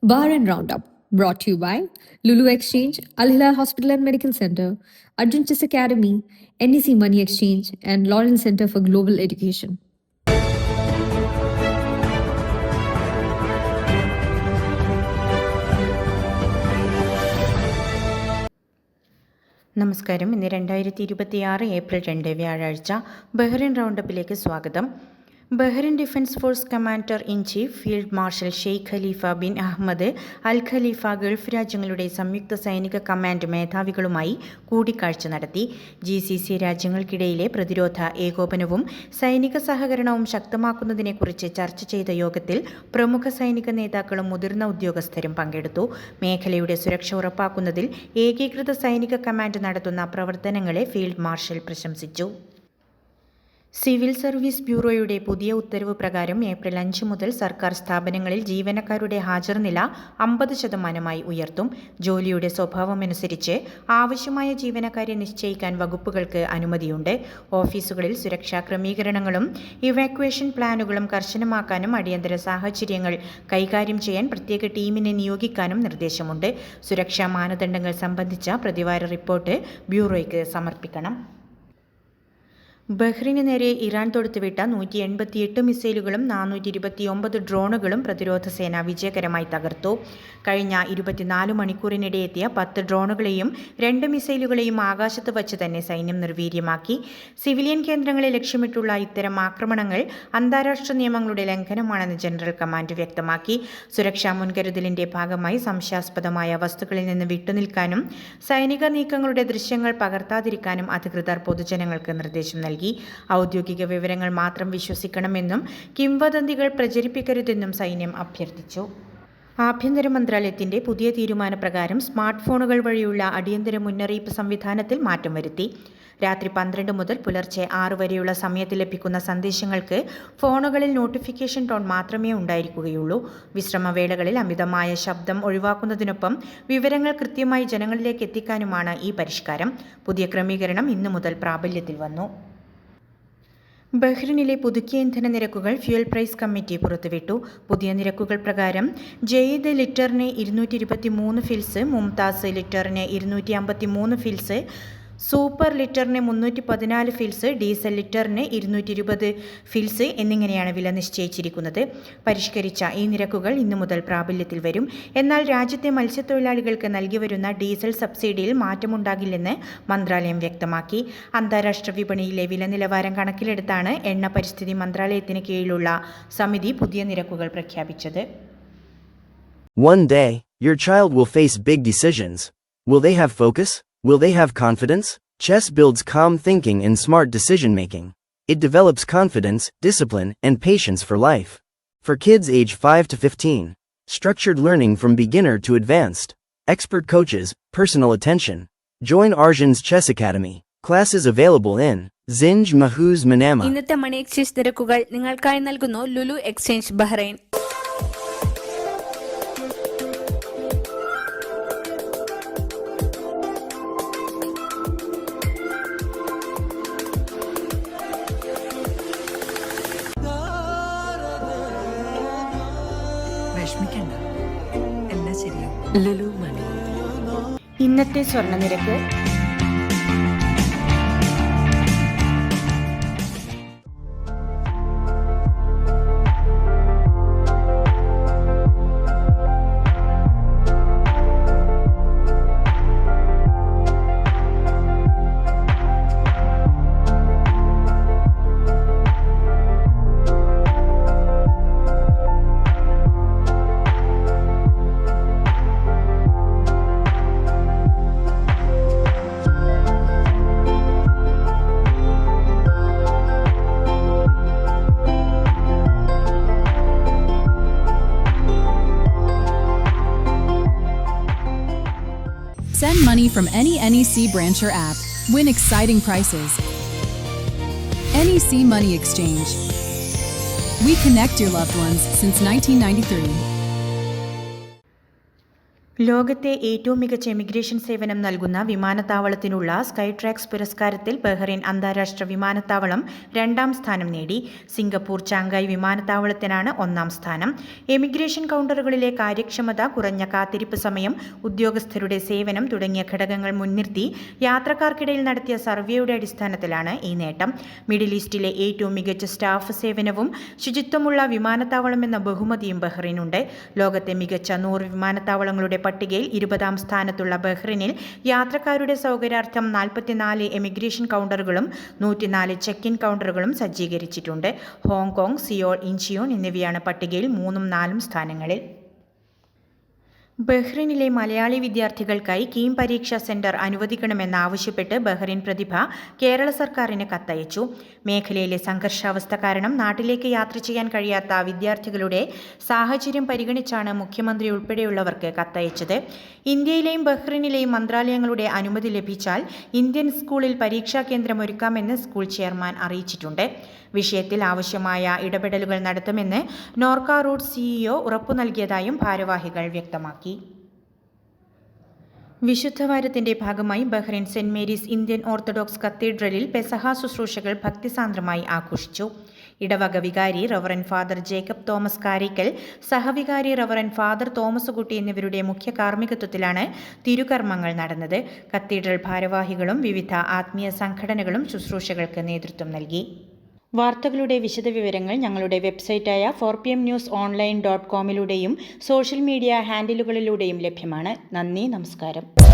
Bahrain Roundup, brought to you by Lulu Exchange, Al Hilal Hospital and Medical Center, Arjun Chis Academy, NEC Money Exchange, and Lawrence Center for Global Education. നമസ്കാരം. ഇന്ന് 2026 April 2 വ്യാഴാഴ്ച. Bahrain റൗണ്ടപ്പിലേക്ക് സ്വാഗതം. Bahrain defence force commander in chief field marshal Sheikh Khalifa bin Ahmed Al Khalifa Gulf രാജ്യങ്ങളുടെ സംയുക്ത സൈനിക command മേധാവികളുമായി കൂടിക്കാഴ്ച നടത്തി. GCC രാജ്യങ്ങൾക്കിടയിലെ പ്രതിരോധ ഏകോപനവും സൈനിക സഹകരണവും ശക്തമാക്കുന്നതിനെക്കുറിച്ച് ചർച്ച ചെയ്ത യോഗത്തിൽ പ്രമുഖ സൈനിക നേതാക്കളും മുതിർന്ന ഉദ്യോഗസ്ഥരും പങ്കെടുത്തു. മേഖലയുടെ സുരക്ഷ ഉറപ്പാക്കുന്നതിൽ ഏകീകൃത സൈനിക കമാൻഡ് നടത്തുന്ന പ്രവർത്തനങ്ങളെ ഫീൽഡ് മാർഷൽ പ്രശംസിച്ചു. സിവിൽ സർവീസ് ബ്യൂറോയുടെ പുതിയ ഉത്തരവ് പ്രകാരം ഏപ്രിൽ 5 മുതൽ സർക്കാർ സ്ഥാപനങ്ങളിൽ ജീവനക്കാരുടെ ഹാജർ നില 50% ഉയർത്തും. ജോലിയുടെ സ്വഭാവമനുസരിച്ച് ആവശ്യമായ ജീവനക്കാരെ നിശ്ചയിക്കാൻ വകുപ്പുകൾക്ക് അനുമതിയുണ്ട്. ഓഫീസുകളിൽ സുരക്ഷാ ക്രമീകരണങ്ങളും ഇവാക്വേഷൻ പ്ലാനുകളും കർശനമാക്കാനും അടിയന്തര സാഹചര്യങ്ങൾ കൈകാര്യം ചെയ്യാൻ പ്രത്യേക ടീമിനെ നിയോഗിക്കാനും നിർദ്ദേശമുണ്ട്. സുരക്ഷാ മാനദണ്ഡങ്ങൾ സംബന്ധിച്ച പ്രതിവാര റിപ്പോർട്ട് ബ്യൂറോയ്ക്ക് സമർപ്പിക്കണം. ബഹ്റിന് നേരെ ഇറാൻ തൊടുത്തുവിട്ട 188 മിസൈലുകളും 429 ഡ്രോണുകളും പ്രതിരോധ സേന വിജയകരമായി തകർത്തു. കഴിഞ്ഞ 24 മണിക്കൂറിനിടെ എത്തിയ 10 ഡ്രോണുകളെയും 2 മിസൈലുകളെയും ആകാശത്ത് വച്ച് തന്നെ സൈന്യം നിർവീര്യമാക്കി. സിവിലിയൻ കേന്ദ്രങ്ങളെ ലക്ഷ്യമിട്ടുള്ള ഇത്തരം ആക്രമണങ്ങൾ അന്താരാഷ്ട്ര നിയമങ്ങളുടെ ലംഘനമാണെന്ന് ജനറൽ കമാൻഡ് വ്യക്തമാക്കി. സുരക്ഷാ മുൻകരുതലിന്റെ ഭാഗമായി സംശയാസ്പദമായ വസ്തുക്കളിൽ നിന്ന് വിട്ടുനിൽക്കാനും സൈനിക നീക്കങ്ങളുടെ ദൃശ്യങ്ങൾ പകർത്താതിരിക്കാനും അധികൃതർ പൊതുജനങ്ങൾക്ക് നിർദ്ദേശം നൽകി. ഔദ്യോഗിക വിവരങ്ങൾ മാത്രം വിശ്വസിക്കണമെന്നും കിംവദന്തികൾ പ്രചരിപ്പിക്കരുതെന്നും സൈന്യം അഭ്യർത്ഥിച്ചു. ആഭ്യന്തര മന്ത്രാലയത്തിന്റെ പുതിയ തീരുമാനപ്രകാരം സ്മാർട്ട് ഫോണുകൾ വഴിയുള്ള അടിയന്തര മുന്നറിയിപ്പ് സംവിധാനത്തിൽ മാറ്റം വരുത്തി. രാത്രി 12 മുതൽ പുലർച്ചെ 6 വരെയുള്ള സമയത്ത് ലഭിക്കുന്ന സന്ദേശങ്ങൾക്ക് ഫോണുകളിൽ നോട്ടിഫിക്കേഷൻ ടോൺ മാത്രമേ ഉണ്ടായിരിക്കുകയുള്ളൂ. വിശ്രമവേളകളിൽ അമിതമായ ശബ്ദം ഒഴിവാക്കുന്നതിനൊപ്പം വിവരങ്ങൾ കൃത്യമായി ജനങ്ങളിലേക്ക് എത്തിക്കാനുമാണ് ഈ പരിഷ്കാരം. പുതിയ ക്രമീകരണം ഇന്നു മുതൽ പ്രാബല്യത്തിൽ വന്നു. ബഹ്റിനിലെ പുതുക്കിയ ഇന്ധന നിരക്കുകൾ ഫ്യൂൽ പ്രൈസ് കമ്മിറ്റി പുറത്തുവിട്ടു. പുതിയ നിരക്കുകൾ പ്രകാരം ജയ്ദ് ലിറ്ററിന് 223 ഫിൽസ്, മുംതാസ് ലിറ്ററിന് 253 ഫിൽസ്, സൂപ്പർ ലിറ്ററിന് 314 ഫിൽസ്, ഡീസൽ ലിറ്ററിന് 220 ഫിൽസ് എന്നിങ്ങനെയാണ് വില നിശ്ചയിച്ചിരിക്കുന്നത്. പരിഷ്കരിച്ച ഈ നിരക്കുകൾ ഇന്നു മുതൽ പ്രാബല്യത്തിൽ വരും. എന്നാൽ രാജ്യത്തെ മത്സ്യത്തൊഴിലാളികൾക്ക് നൽകി വരുന്ന ഡീസൽ സബ്സിഡിയിൽ മാറ്റമുണ്ടാകില്ലെന്ന് മന്ത്രാലയം വ്യക്തമാക്കി. അന്താരാഷ്ട്ര വിപണിയിലെ വില നിലവാരം കണക്കിലെടുത്താണ് എണ്ണ പരിസ്ഥിതി മന്ത്രാലയത്തിന് കീഴിലുള്ള സമിതി പുതിയ നിരക്കുകൾ പ്രഖ്യാപിച്ചത്. One day, your child will face big decisions. Will they have focus? Will they have confidence? Chess builds calm thinking and smart decision-making. It develops confidence, discipline, and patience for life. For kids age 5 to 15, structured learning from beginner to advanced, expert coaches, personal attention. Join Arjun's Chess Academy. Classes available in Zinj Mahuz Manama. ഇന്നത്തെ money exchange നിരക്കുകൾ നിങ്ങൾക്കായി നൽകുന്നു Lulu exchange Bahrain. ഇന്നത്തെ സ്വർണ്ണ നിരക്ക് Send money from any NEC branch or app. Win exciting prizes. NEC Money Exchange. We connect your loved ones since 1993. ലോകത്തെ ഏറ്റവും മികച്ച എമിഗ്രേഷൻ സേവനം നൽകുന്ന വിമാനത്താവളത്തിനുള്ള സ്കൈ ട്രാക്സ് പുരസ്കാരത്തിൽ ബഹ്റൈൻ അന്താരാഷ്ട്ര വിമാനത്താവളം 2ാം സ്ഥാനം നേടി. സിംഗപ്പൂർ ചാങ്കായ് വിമാനത്താവളത്തിനാണ് 1ാം സ്ഥാനം. എമിഗ്രേഷൻ കൗണ്ടറുകളിലെ കാര്യക്ഷമത, കുറഞ്ഞ കാത്തിരിപ്പ് സമയം, ഉദ്യോഗസ്ഥരുടെ സേവനം തുടങ്ങിയ ഘടകങ്ങൾ മുൻനിർത്തി യാത്രക്കാർക്കിടയിൽ നടത്തിയ സർവേയുടെ അടിസ്ഥാനത്തിലാണ് ഈ നേട്ടം. മിഡിൽ ഈസ്റ്റിലെ ഏറ്റവും മികച്ച സ്റ്റാഫ് സേവനവും ശുചിത്വമുള്ള വിമാനത്താവളം എന്ന ബഹുമതിയും ബഹ്റൈനുണ്ട്. ലോകത്തെ മികച്ച 100 വിമാനത്താവളങ്ങളുടെ പട്ടികയിൽ 20ാം സ്ഥാനത്തുള്ള ബഹ്റൈനിൽ യാത്രക്കാരുടെ സൗകര്യാർത്ഥം 44 എമിഗ്രേഷൻ കൗണ്ടറുകളും 104 ചെക്ക് ഇൻ കൗണ്ടറുകളും സജ്ജീകരിച്ചിട്ടുണ്ട്. ഹോങ്കോങ്, സിയോൾ, ഇഞ്ചിയോൺ എന്നിവയാണ് പട്ടികയിൽ 3ഉം 4ഉം സ്ഥാനങ്ങളിൽ. ബഹ്റൈനിലെ മലയാളി വിദ്യാർത്ഥികൾക്കായി കീം പരീക്ഷാ സെന്റർ അനുവദിക്കണമെന്നാവശ്യപ്പെട്ട് ബഹ്റൈൻ പ്രതിഭ കേരള സർക്കാരിന് കത്തയച്ചു. മേഖലയിലെ സംഘർഷാവസ്ഥ കാരണം നാട്ടിലേക്ക് യാത്ര ചെയ്യാൻ കഴിയാത്ത വിദ്യാർത്ഥികളുടെ സാഹചര്യം പരിഗണിച്ചാണ് മുഖ്യമന്ത്രി ഉൾപ്പെടെയുള്ളവർക്ക് കത്തയച്ചത്. ഇന്ത്യയിലെയും ബഹ്റൈനിലെയും മന്ത്രാലയങ്ങളുടെ അനുമതി ലഭിച്ചാൽ ഇന്ത്യൻ സ്കൂളിൽ പരീക്ഷാ കേന്ദ്രം ഒരുക്കാമെന്ന് സ്കൂൾ ചെയർമാൻ അറിയിച്ചിട്ടുണ്ട്. വിഷയത്തിൽ ആവശ്യമായ ഇടപെടലുകൾ നടത്തുമെന്ന് നോർക്ക റൂട്ട് CEO ഉറപ്പു നൽകിയതായും ഭാരവാഹികൾ വ്യക്തമാക്കി. വിശുദ്ധവാരത്തിന്റെ ഭാഗമായി Bahrain saint Mary's Indian Orthodox കത്തീഡ്രലിൽ പെസഹ ശുശ്രൂഷകൾ ഭക്തിസാന്ദ്രമായി ആഘോഷിച്ചു. ഇടവക വികാരി reverend father Jacob Thomas Karikkal, സഹവികാരി റവറൻ ഫാദർ തോമസ് കുട്ടി എന്നിവരുടെ മുഖ്യ കാർമ്മികത്വത്തിലാണ് തിരുകർമ്മങ്ങൾ നടന്നത്. കത്തീഡ്രൽ ഭാരവാഹികളും വിവിധ ആത്മീയ സംഘടനകളും ശുശ്രൂഷകൾക്ക് നേതൃത്വം നൽകി. വാർത്തകളുടെ വിശദവിവരങ്ങൾ ഞങ്ങളുടെ വെബ്സൈറ്റായ 4pmnewsonline.com സോഷ്യൽ മീഡിയ ഹാൻഡിലുകളിലൂടെയും ലഭ്യമാണ്. നന്ദി, നമസ്കാരം.